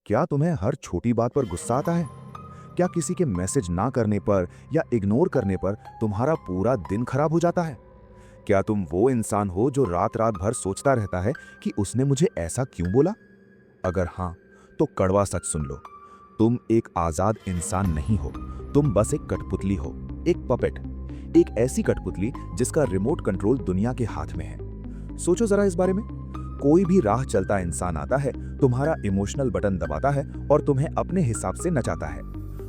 क्या तुम्हें हर छोटी बात पर गुस्सा आता है? क्या किसी के मैसेज ना करने पर या इग्नोर करने पर तुम्हारा पूरा दिन खराब हो जाता है? क्या तुम वो इंसान हो जो रात रात भर सोचता रहता है कि उसने मुझे ऐसा क्यों बोला? अगर हाँ, तो कड़वा सच सुन लो। तुम एक आजाद इंसान नहीं हो। तुम बस एक कठपुतली हो, एक पपेट। एक ऐसी कठपुतली जिसका रिमोट कंट्रोल दुनिया के हाथ में है। सोचो जरा इस बारे में। कोई भी राह चलता इंसान आता है, तुम्हारा इमोशनल बटन दबाता है और तुम्हें अपने हिसाब से नचाता है।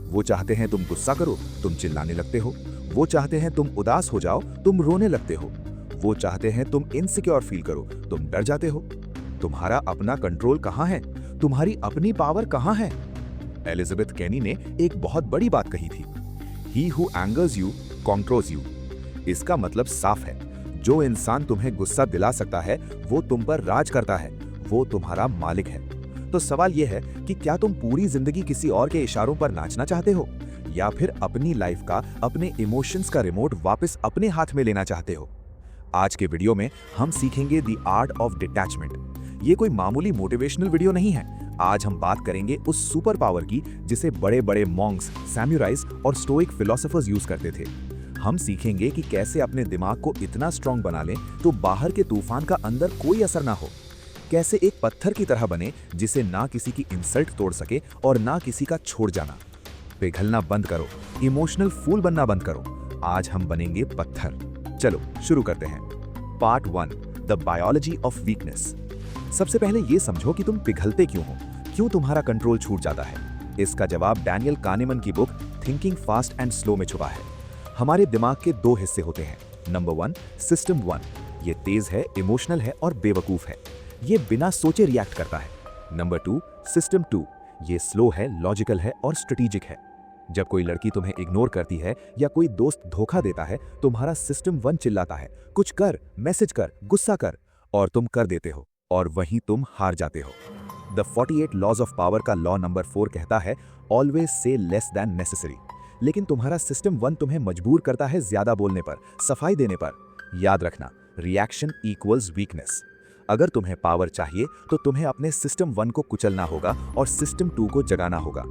वो चाहते हैं तुम गुस्सा करो, तुम चिल्लाने लगते हो। वो चाहते हैं तुम उदास हो जाओ, तुम रोने लगते हो। वो चाहते हैं तुम इनसिक्योर फील करो, तुम डर जाते हो। तुम्हारा अपना कंट्रोल कहाँ है? तुम्हारी अपनी पावर कहाँ है? एलिजाबेथ केनी ने एक बहुत बड़ी बात कही थी, He who angers you controls you। इसका मतलब साफ है, जो इंसान तुम्हें गुस्सा दिला सकता है वो तुम पर राज करता है, वो तुम्हारा मालिक है। तो सवाल यह है कि क्या तुम पूरी जिंदगी किसी और के इशारों पर नाचना चाहते हो, या फिर अपनी लाइफ का, अपने इमोशंस का रिमोट वापस अपने हाथ में लेना चाहते हो? आज के वीडियो में हम सीखेंगे द आर्ट ऑफ डिटैचमेंट। ये कोई मामूली मोटिवेशनल वीडियो नहीं है। आज हम बात करेंगे उस सुपर पावर की जिसे बड़े बड़े मॉन्क्स, सैमुराइज और स्टोइक फिलोसोफर्स यूज करते थे। हम सीखेंगे कि कैसे अपने दिमाग को इतना स्ट्रांग बना लें तो बाहर के तूफान का अंदर कोई असर ना हो। कैसे एक पत्थर की तरह बने जिसे ना किसी की इंसल्ट तोड़ सके और ना किसी का छोड़ जाना। पिघलना बंद करो, इमोशनल फूल बनना बंद करो। आज हम बनेंगे पत्थर। चलो शुरू करते हैं। Part 1, the biology of weakness. सबसे पहले ये समझो कि तुम पिघलते क्यों हो, क्यों तुम्हारा कंट्रोल छूट जाता है। इसका जवाब डैनियल कानेमन की book thinking fast and slow में छुपा है। हमारे दिमाग के दो हिस्से होते हैं। Number 1, system 1। ये तेज है, इमोशनल है और बेवकूफ है। ये बिना सोचे रिएक्ट करता है। Number 2, system 2। ये स्लो है, लॉजिकल है और स्ट्रेटेजिक है। जब कोई लड़की तुम्हें इग्नोर करती है या कोई दोस्त धोखा देता है, तुम्हारा सिस्टम 1 चिल्लाता है, कुछ कर, मैसेज कर, गुस्सा कर, और तुम कर देते हो, और वहीं तुम हार जाते हो। द 48 लॉज ऑफ पावर का लॉ नंबर 4 कहता है, always say less than necessary. लेकिन तुम्हारा सिस्टम 1 तुम्हें मजबूर करता है ज्यादा बोलने पर, सफाई देने पर। याद रखना, रिएक्शन इक्वल्स वीकनेस। अगर तुम्हें पावर चाहिए तो तुम्हें अपने सिस्टम 1 को कुचलना होगा और सिस्टम 2 को जगाना होगा।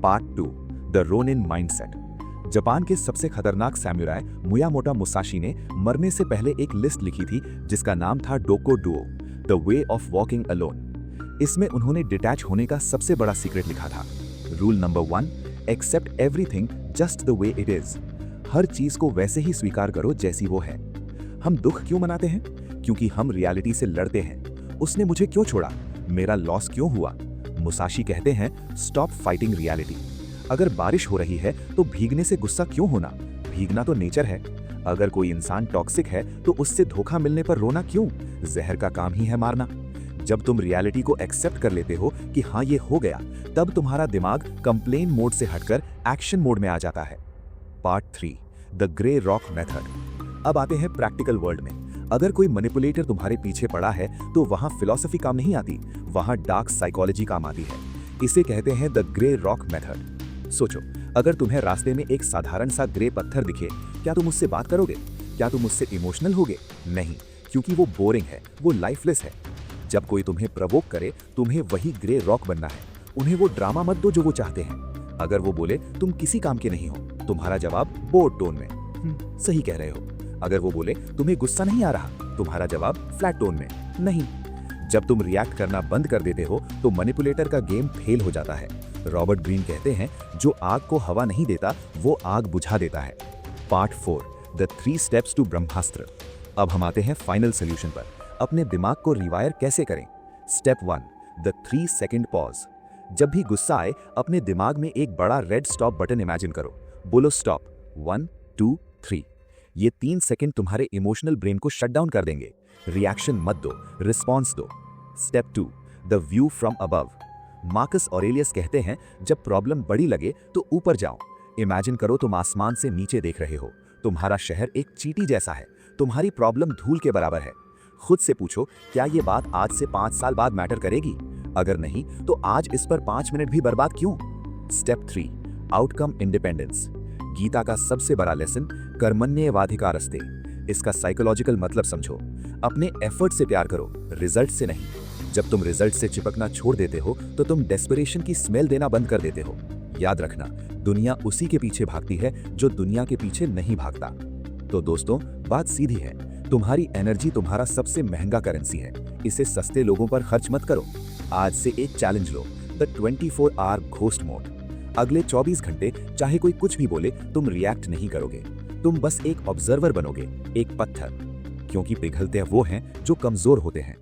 Part 2, the Ronin mindset. Japan के सबसे खतरनाक सैमुराई मियामोटो मुसाशी ने मरने से पहले एक लिस्ट लिखी थी जिसका नाम था डोको Duo, the way of walking alone. इसमें उन्होंने डिटैच होने का सबसे बड़ा सीक्रेट लिखा था। Rule number 1, except everything just the way it is. हर चीज को वैसे ही स्वीकार करो जैसी वो है। हम दुख क्यों मनाते हैं? क्योंकि हम रियलिटी से लड़ते हैं। उसने मुझे क्यों छोड़ा? मेरा लॉस क्यों हुआ? मुसाशी कहते हैं, स्टॉप फाइटिंग रियलिटी। अगर बारिश हो रही है तो भीगने से गुस्सा क्यों होना? भीगना तो नेचर है। अगर कोई इंसान टॉक्सिक है तो उससे धोखा मिलने पर रोना क्यों? जहर का काम ही है मारना। जब तुम रियलिटी को एक्सेप्ट कर लेते हो कि हाँ ये हो गया, तब तुम्हारा दिमाग कंप्लेन मोड से हटकर एक्शन मोड में आ जाता है। Part 3, the grey rock method. अब आते हैं प्रैक्टिकल वर्ल्ड में। अगर कोई मैनिपुलेटर तुम्हारे पीछे पड़ा है तो वहां फिलॉसफी काम नहीं आती, वहां डार्क साइकोलॉजी काम आती है। इसे कहते हैं द ग्रे रॉक मेथड। सोचो, अगर तुम्हें रास्ते में एक साधारण सा ग्रे पत्थर दिखे, क्या तुम उससे बात करोगे? क्या तुम उससे इमोशनल होगे? नहीं, क्योंकि वो बोरिंग है, वो लाइफलेस है। जब कोई तुम्हें प्रवोक करे, तुम्हें वही ग्रे रॉक बनना है। उन्हें वो ड्रामा मत दो जो वो चाहते हैं। अगर वो बोले तुम किसी काम के नहीं हो, तुम्हारा जवाब बोर्ड टोन में, सही कह रहे हो। अगर वो बोले तुम्हें गुस्सा नहीं आ रहा, तुम्हारा जवाब फ्लैट टोन में, नहीं। जब तुम रिएक्ट करना बंद कर देते हो तो मैनिपुलेटर का गेम फेल हो जाता है। रॉबर्ट ग्रीन कहते हैं, जो आग को हवा नहीं देता वो आग बुझा देता है। पार्ट 4, द 3 स्टेप्स टू ब्रह्मास्त्र। अब हम आते हैं फाइनल सोल्यूशन पर। अपने दिमाग को रिवायर कैसे करें? Step 1, the 3 second pause. जब भी गुस्सा आए, अपने दिमाग में एक बड़ा रेड स्टॉप बटन इमेजिन करो। बोलो स्टॉप, 1 2 3। ये 3 सेकंड तुम्हारे इमोशनल ब्रेन को शट डाउन कर देंगे। रिएक्शन मत दो, रिस्पॉन्स दो। Step 2, the view from above. Marcus Aurelius कहते हैं, जब प्रॉब्लम बड़ी लगे तो ऊपर जाओ। इमेजिन करो तुम आसमान से नीचे देख रहे हो। तुम्हारा शहर एक चींटी जैसा है, तुम्हारी प्रॉब्लम धूल के बराबर है। खुद से पूछो, क्या ये बात आज से 5 साल बाद मैटर करेगी? अगर नहीं, तो आज इस पर 5 मिनट भी बर्बाद क्यों? Step 3, outcome independence. गीता का सबसे बड़ा लेसन, कर्मण्येवाधिकारस्ते। इसका साइकोलॉजिकल मतलब समझो। अपने एफर्ट से प्यार करो, रिजल्ट से नहीं। जब तुम रिजल्ट से चिपकना छोड़ देते हो तो तुम डेस्परेशन की स्मेल देना बंद कर देते हो। याद रखना, दुनिया उसी के पीछे भागती है जो दुनिया के पीछे नहीं भागता। तो दोस्तों, बात सीधी है, तुम्हारी एनर्जी तुम्हारा सबसे महंगा करेंसी है। इसे सस्ते लोगों पर खर्च मत करो। आज से एक चैलेंज लो, द 24 आवर घोस्ट मोड। अगले 24 घंटे चाहे कोई कुछ भी बोले, तुम रिएक्ट नहीं करोगे। तुम बस एक ऑब्जर्वर बनोगे, एक पत्थर, क्योंकि पिघलते वो हैं जो कमजोर होते हैं।